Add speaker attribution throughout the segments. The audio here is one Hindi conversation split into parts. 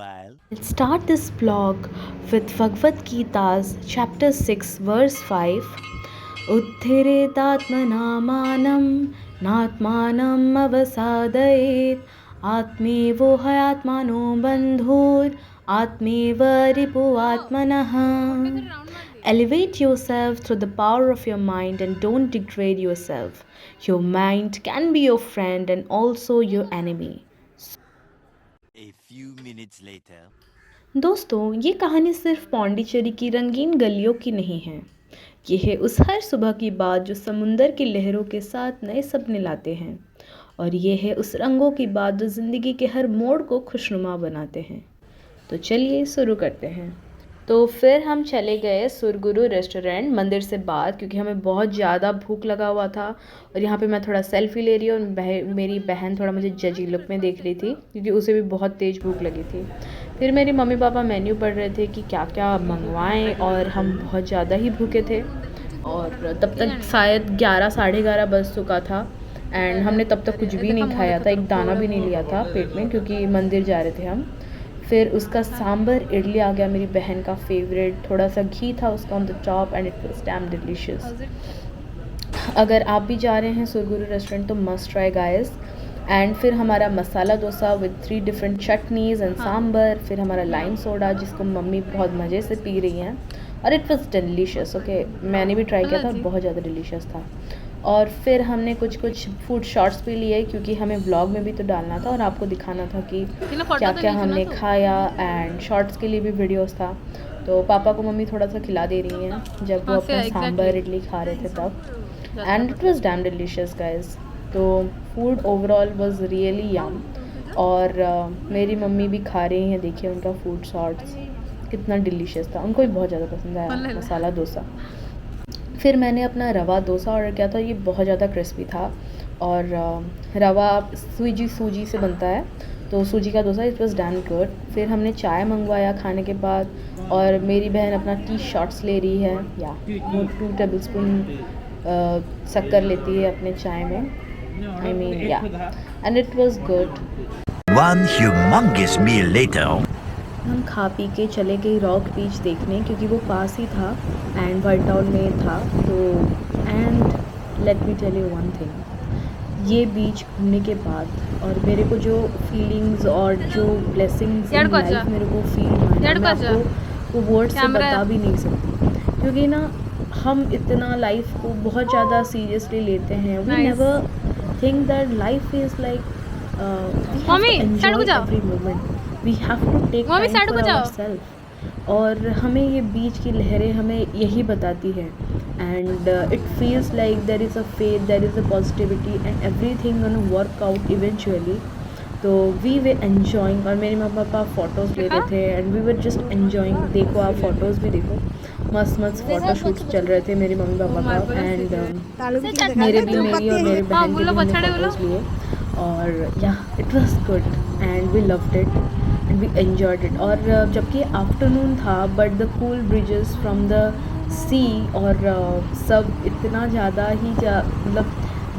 Speaker 1: Let's start this vlog with Bhagavad Gita's chapter 6 verse 5. Utthiretatmanamaanam natmanam avasadayet atmevo hayatmano bandhur atmeva ripuvatmanah. Elevate yourself through the power of your mind and don't degrade yourself. Your mind can be your friend and also your enemy.
Speaker 2: A few minutes later.
Speaker 1: दोस्तों, ये कहानी सिर्फ पौंडीचेरी की रंगीन गलियों की नहीं है। ये है उस हर सुबह की बात जो समुंदर की लहरों के साथ नए सपने लाते हैं, और ये है उस रंगों की बात जो ज़िंदगी के हर मोड़ को खुशनुमा बनाते हैं। तो चलिए शुरू करते हैं। तो फिर हम चले गए सुरगुरु रेस्टोरेंट मंदिर से बाद, क्योंकि हमें बहुत ज़्यादा भूख लगा हुआ था। और यहाँ पे मैं थोड़ा सेल्फी ले रही हूँ और मेरी बहन थोड़ा मुझे जजी लुक में देख रही थी, क्योंकि उसे भी बहुत तेज़ भूख लगी थी। फिर मेरे मम्मी पापा मेन्यू पढ़ रहे थे कि क्या क्या मंगवाएं, और हम बहुत ज़्यादा ही भूखे थे। और तब तक शायद 11 साढ़े 11 बज चुका था, एंड हमने तब तक कुछ भी नहीं खाया था, एक दाना भी नहीं लिया था पेट में, क्योंकि मंदिर जा रहे थे हम। फिर उसका सांबर इडली आ गया, मेरी बहन का फेवरेट, थोड़ा सा घी था उसका on the top and it was damn delicious. अगर आप भी जा रहे हैं सुरगुरु रेस्टोरेंट तो मस्ट ट्राई गाइस। एंड फिर हमारा masala dosa with 3 different chutneys and sambar, फिर हमारा लाइम सोडा जिसको मम्मी बहुत मज़े से पी रही हैं, और इट वाज डिलीशियस। ओके, मैंने भी ट्राई किया था और बहुत ज़्यादा डिलीशियस था। और फिर हमने कुछ फूड शॉट्स भी लिए, क्योंकि हमें व्लॉग में भी तो डालना था और आपको दिखाना था कि क्या क्या हमने खाया, एंड शॉर्ट्स के लिए भी वीडियोस था। तो पापा को मम्मी थोड़ा सा खिला दे रही हैं जब वो अपना सांबर इडली खा रहे थे तब, and it was damn delicious guys. तो फूड ओवरऑल वाज रियली यम। और मेरी मम्मी भी खा रही हैं, देखिए उनका फूड शॉट्स कितना डिलीशियस था, उनको भी बहुत ज़्यादा पसंद आया मसाला डोसा। फिर मैंने अपना रवा डोसा ऑर्डर किया था, ये बहुत ज़्यादा क्रिस्पी था, और रवा सूजी से बनता है, तो सूजी का dosa it was damn good. फिर हमने चाय मंगवाया खाने के बाद, और मेरी बहन अपना टी शॉट्स ले रही है, या वो 2 टेबल स्पून शक्कर लेती है अपने चाय में, आई मीन या, and it was good.
Speaker 2: One humongous meal later.
Speaker 1: हम खा पी के चले गए रॉक बीच देखने, क्योंकि वो पास ही था एंड वाइट टाउन में था। तो and let me tell you one thing, ये बीच घूमने के बाद और मेरे को जो फीलिंग्स और जो ब्लेसिंग्स इन लाइफ मेरे को फील हुआ, मैं आपको वो वर्ड से बता भी नहीं सकती, क्योंकि ना हम इतना लाइफ को बहुत ज़्यादा सीरियसली लेते हैं। We never think that life is like every moment, we have to take time for ourselves. और हमें ये बीच की लहरें हमें यही बताती है, and it feels like there is a faith, there is a positivity, and everything gonna work out eventually. तो वी वे एन्जॉइंग, और मेरे माँ पापा फ़ोटोज़ ले रहे थे and we were just enjoying. देखो आप फ़ोटोज़ भी देखो, मस्त मस्त फ़ोटो शूट्स चल रहे थे मेरे मम्मी पापा का, एंड मेरे भी, मेरी और मेरे बहन के भी हमने फ़ोटोज़ लिए। और yeah it was good and we loved it and we enjoyed it. और जबकि आफ्टरनून था, but the cool breezes from the sea, और सब इतना ज़्यादा ही मतलब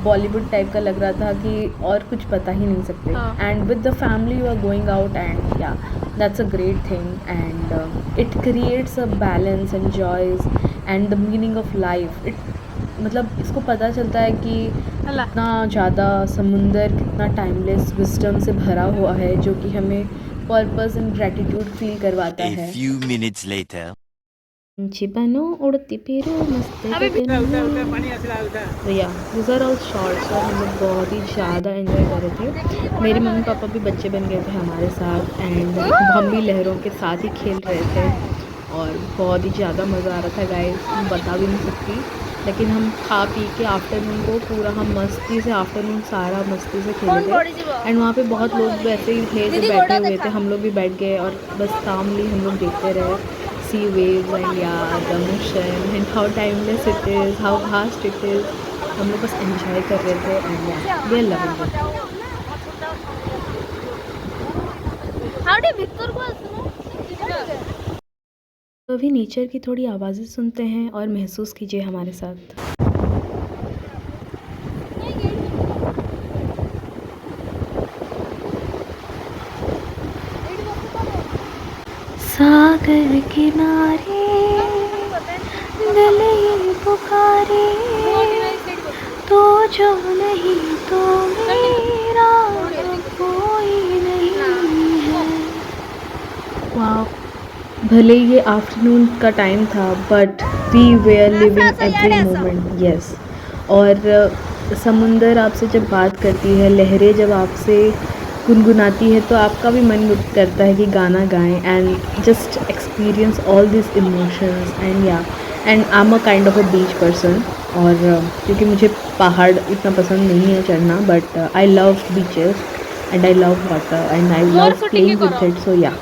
Speaker 1: बॉलीवुड टाइप का लग रहा था कि और कुछ बता ही नहीं सकते। And with the family you are going out, and yeah that's a great thing, and it creates a balance and joys and the meaning of life. It मतलब इसको पता चलता है कि कितना ज़्यादा समुंदर कितना टाइमलेस विजडम से भरा हुआ है, जो कि हमें पर्पस एंड ग्रेटिट्यूड फील करवाता
Speaker 2: A
Speaker 1: है।
Speaker 2: few minutes later.
Speaker 1: छिपनो उड़ती फिरो मस्त गगन में। तो या दिस आर ऑल शॉर्ट्स, और हम लोग बहुत ही ज़्यादा एंजॉय कर रहे थे। मेरे मम्मी पापा भी बच्चे बन गए थे हमारे साथ, एंड हम भी लहरों के साथ ही खेल रहे थे, और बहुत ही ज़्यादा मज़ा आ रहा था गाइस, बता भी नहीं सकती। लेकिन हम खा पी के आफ्टरनून को पूरा हम मस्ती से आफ्टरनून सारा मस्ती से खेले थे, एंड वहाँ पे बहुत लोग वैसे ही थे जो बैठे हुए थे, हम लोग भी बैठ गए और बस कामली हम लोग देखते रहे sea waves and yeah the ocean and how timeless it is, how vast it is। हम लोग बस एंजॉय कर रहे थे, and yeah we are loving it। तो अभी नेचर की थोड़ी आवाज़ें सुनते हैं और महसूस कीजिए हमारे साथ। सागर किनारे दिल ये पुकारे, तो जो नहीं तो मेरा कोई नहीं है। वाह, भले ये आफ्टरनून का टाइम था but we were living every moment. Yes, और समुंदर आपसे जब बात करती है, लहरें जब आपसे गुनगुनाती है, तो आपका भी मन करता है कि गाना गाएं and just experience all this emotions. And yeah and I am a kind of a beach person, और क्योंकि मुझे पहाड़ इतना पसंद नहीं है चढ़ना, but I love beaches and I love water and I love playing with it. So yeah,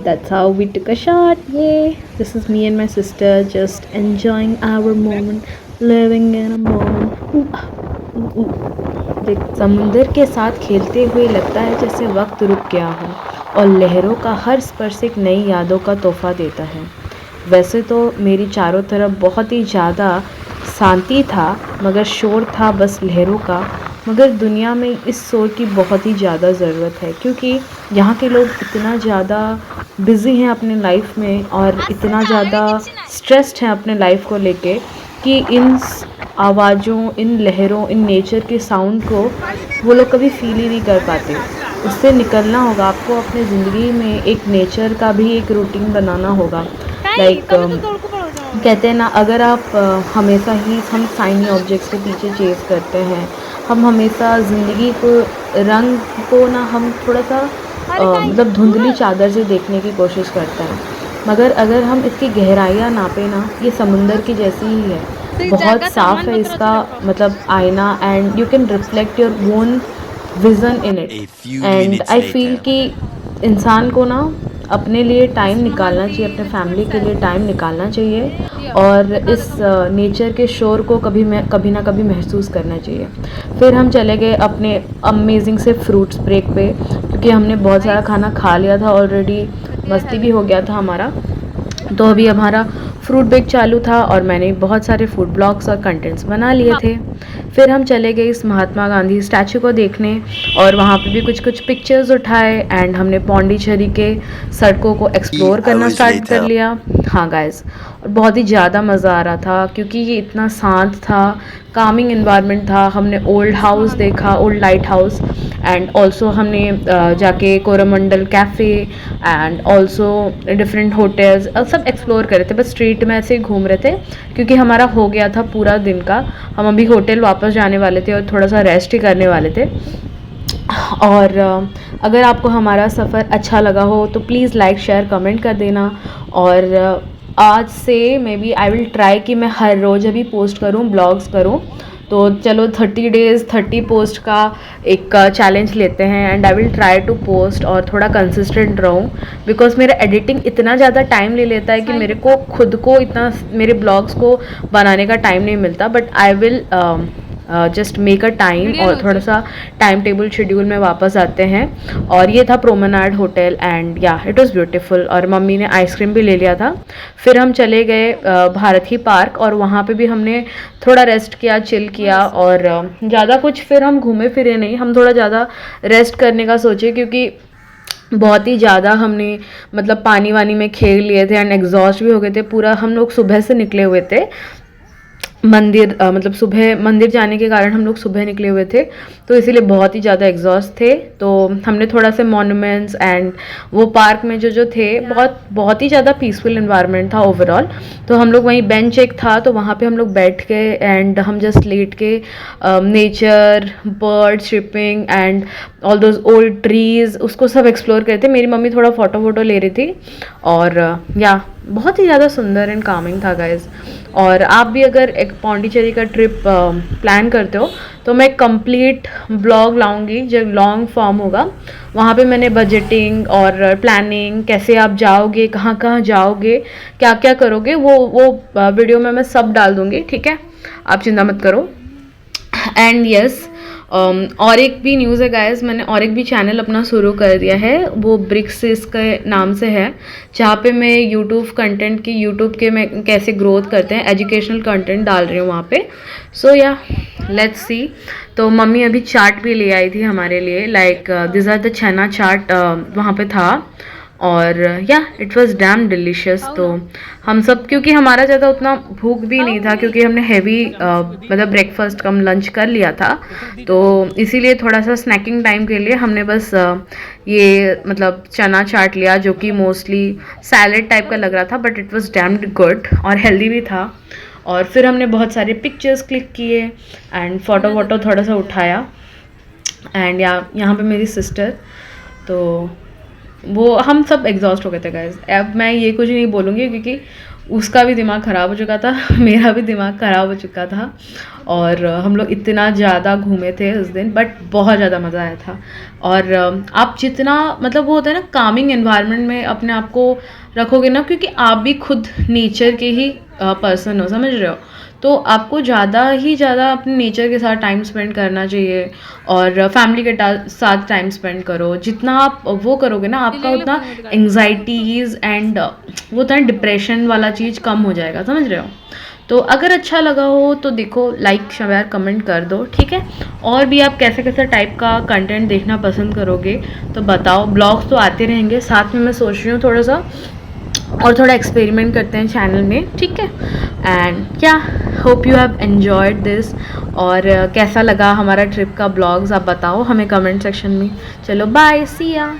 Speaker 1: that's how we took a shot. Yay! This is me and my sister just enjoying our moment, living in a moment. देख, समुंदर के साथ खेलते हुए लगता है जैसे वक्त रुक गया हो, और लहरों का हर स्पर्श एक नई यादों का तोहफा देता है। वैसे तो मेरी चारों तरफ बहुत ही ज़्यादा शांति था, मगर शोर था बस लहरों का। मगर दुनिया में इस शोर की बहुत ही ज़्यादा ज़रूरत है, क्योंकि यहाँ के लोग इतना ज़्यादा बिज़ी हैं अपने लाइफ में, और इतना ज़्यादा स्ट्रेस्ड हैं अपने लाइफ को लेके, कि इन आवाज़ों, इन लहरों, इन नेचर के साउंड को वो लोग कभी फील ही नहीं कर पाते। उससे निकलना होगा आपको। अपने ज़िंदगी में एक नेचर का भी एक रूटीन बनाना होगा। लाइक कहते हैं ना, अगर आप हमेशा ही हम शाइनी ऑब्जेक्ट्स के पीछे चेज़ करते हैं, हम हमेशा ज़िंदगी को, रंग को ना हम थोड़ा सा मतलब धुंधली चादर से देखने की कोशिश करते हैं। मगर अगर हम इसकी गहराइयाँ नापे ना, ये समुंदर की जैसी ही है, बहुत साफ़ है इसका मतलब आईना, and you can reflect your own vision in it.
Speaker 2: A few
Speaker 1: and
Speaker 2: minutes
Speaker 1: I feel
Speaker 2: later.
Speaker 1: कि इंसान को ना अपने लिए टाइम निकालना चाहिए, अपने फैमिली के लिए टाइम निकालना चाहिए, और इस नेचर के शोर को कभी ना कभी महसूस करना चाहिए। फिर हम चले गए अपने अमेजिंग से फ्रूट्स ब्रेक पे, क्योंकि हमने बहुत सारा खाना खा लिया था ऑलरेडी, मस्ती भी हो गया था हमारा। तो अभी हमारा फ्रूट ब्रेक चालू था, और मैंने बहुत सारे फूड ब्लॉग्स और कंटेंट्स बना लिए थे। फिर हम चले गए इस महात्मा गांधी स्टैचू को देखने, और वहाँ पे भी कुछ पिक्चर्स उठाए, एंड हमने पौंडीचेरी के सड़कों को एक्सप्लोर करना
Speaker 2: hours
Speaker 1: स्टार्ट कर
Speaker 2: later.
Speaker 1: लिया। हाँ गाइस, और बहुत ही ज़्यादा मज़ा आ रहा था, क्योंकि ये इतना शांत था, कामिंग इन्वायरमेंट था। हमने ओल्ड हाउस देखा, old light house, and also हमने जाके Coromandel cafe and also different hotels सब एक्सप्लोर करे थे। बस स्ट्रीट में ऐसे ही घूम रहे थे, क्योंकि हमारा हो गया था पूरा दिन का। हम अभी होटल वापस जाने वाले थे और थोड़ा सा रेस्ट ही करने वाले थे। और अगर आपको हमारा सफ़र अच्छा लगा हो तो प्लीज़ लाइक, शेयर, कमेंट कर देना। और आज से maybe I will try कि मैं हर रोज़ अभी पोस्ट करूँ, ब्लॉग्स करूँ। तो चलो 30 डेज़ 30 पोस्ट का एक चैलेंज लेते हैं, and I will try to post और थोड़ा कंसिस्टेंट रहूँ, बिकॉज मेरा एडिटिंग इतना ज़्यादा टाइम ले लेता है कि मेरे को खुद को इतना मेरे ब्लॉग्स को बनाने का टाइम नहीं मिलता। But I will just make a time, और थोड़ा सा टाइम टेबल शेड्यूल में वापस आते हैं। और ये था प्रोमेनाड होटल, एंड या इट वाज ब्यूटीफुल, और मम्मी ने आइसक्रीम भी ले लिया था। फिर हम चले गए भारत ही पार्क, और वहाँ पे भी हमने थोड़ा रेस्ट किया, चिल किया, और ज़्यादा कुछ फिर हम घूमे फिरे नहीं। हम थोड़ा ज़्यादा रेस्ट करने का सोचे, क्योंकि बहुत ही ज़्यादा हमने मतलब पानी वानी में खेल लिए थे, एंड एग्जॉस्ट भी हो गए थे पूरा। हम लोग सुबह से निकले हुए थे मंदिर, मतलब सुबह मंदिर जाने के कारण हम लोग सुबह निकले हुए थे, तो इसीलिए बहुत ही ज़्यादा एग्जॉस्ट थे। तो हमने थोड़ा से मॉन्यूमेंट्स एंड वो पार्क में जो थे, बहुत ही ज़्यादा पीसफुल इन्वायरमेंट था ओवरऑल। तो हम लोग वहीं बेंच एक था, तो वहाँ पे हम लोग बैठ के एंड हम जस्ट लेट के nature, bird shipping and all those old trees, उसको सब एक्सप्लोर करे थे। मेरी मम्मी थोड़ा फ़ोटो ले रही थी, और या बहुत ही ज़्यादा सुंदर एंड कामिंग था गाइज। और आप भी अगर एक पौंडीचेरी का ट्रिप प्लान करते हो तो मैं कंप्लीट ब्लॉग लाऊंगी, जब लॉन्ग फॉर्म होगा। वहाँ पे मैंने बजटिंग और प्लानिंग, कैसे आप जाओगे, कहाँ कहाँ जाओगे, क्या क्या करोगे, वो वीडियो में मैं सब डाल दूँगी, ठीक है, आप चिंता मत करो। एंड यस, और एक भी न्यूज़ है गाइस, मैंने और एक भी चैनल अपना शुरू कर दिया है, वो ब्रिक्सिस के नाम से है, जहाँ पे मैं यूट्यूब के मैं कैसे ग्रोथ करते हैं, एजुकेशनल कंटेंट डाल रही हूँ वहाँ पे। सो या लेट्स सी। तो मम्मी अभी चाट भी ले आई थी हमारे लिए, लाइक दिस आर द चना चाट वहाँ पे था। और yeah it was damn delicious. तो हम सब, क्योंकि हमारा ज़्यादा उतना भूख भी नहीं था क्योंकि हमने हैवी मतलब ब्रेकफास्ट कम लंच कर लिया था, तो इसीलिए थोड़ा सा स्नैकिंग टाइम के लिए हमने बस ये मतलब चना चाट लिया, जो कि मोस्टली सैलेड टाइप का लग रहा था, but it was damned good और हेल्दी भी था। और फिर हमने बहुत सारे पिक्चर्स क्लिक किए एंड फ़ोटो वोटो थोड़ा सा उठाया। एंड यहाँ पे मेरी सिस्टर, तो वो हम सब एग्जॉस्ट हो गए थे गाइस। अब मैं ये कुछ नहीं बोलूँगी क्योंकि उसका भी दिमाग ख़राब हो चुका था मेरा भी दिमाग ख़राब हो चुका था, और हम लोग इतना ज़्यादा घूमे थे उस दिन, बट बहुत ज़्यादा मज़ा आया था। और आप जितना मतलब वो होता है ना, कामिंग एनवायरनमेंट में अपने आप को रखोगे ना, क्योंकि आप भी खुद नेचर के ही पर्सन हो, समझ रहे हो, तो आपको ज़्यादा ही ज़्यादा अपने नेचर के साथ टाइम स्पेंड करना चाहिए। और फैमिली के साथ टाइम स्पेंड करो। जितना आप वो करोगे ना, आपका उतना एंग्जाइटीज़ एंड वो होता है डिप्रेशन वाला चीज़ कम हो जाएगा, समझ रहे हो। तो अगर अच्छा लगा हो तो देखो, लाइक शेयर कमेंट कर दो, ठीक है। और भी आप कैसे कैसे टाइप का कंटेंट देखना पसंद करोगे तो बताओ। ब्लॉग्स तो आते रहेंगे, साथ में मैं सोच रही हूँ थोड़ा सा और थोड़ा एक्सपेरिमेंट करते हैं चैनल में, ठीक है। एंड क्या, hope you have enjoyed this. और कैसा लगा हमारा ट्रिप का ब्लॉग्स आप बताओ हमें कमेंट सेक्शन में। चलो बाय, सी या।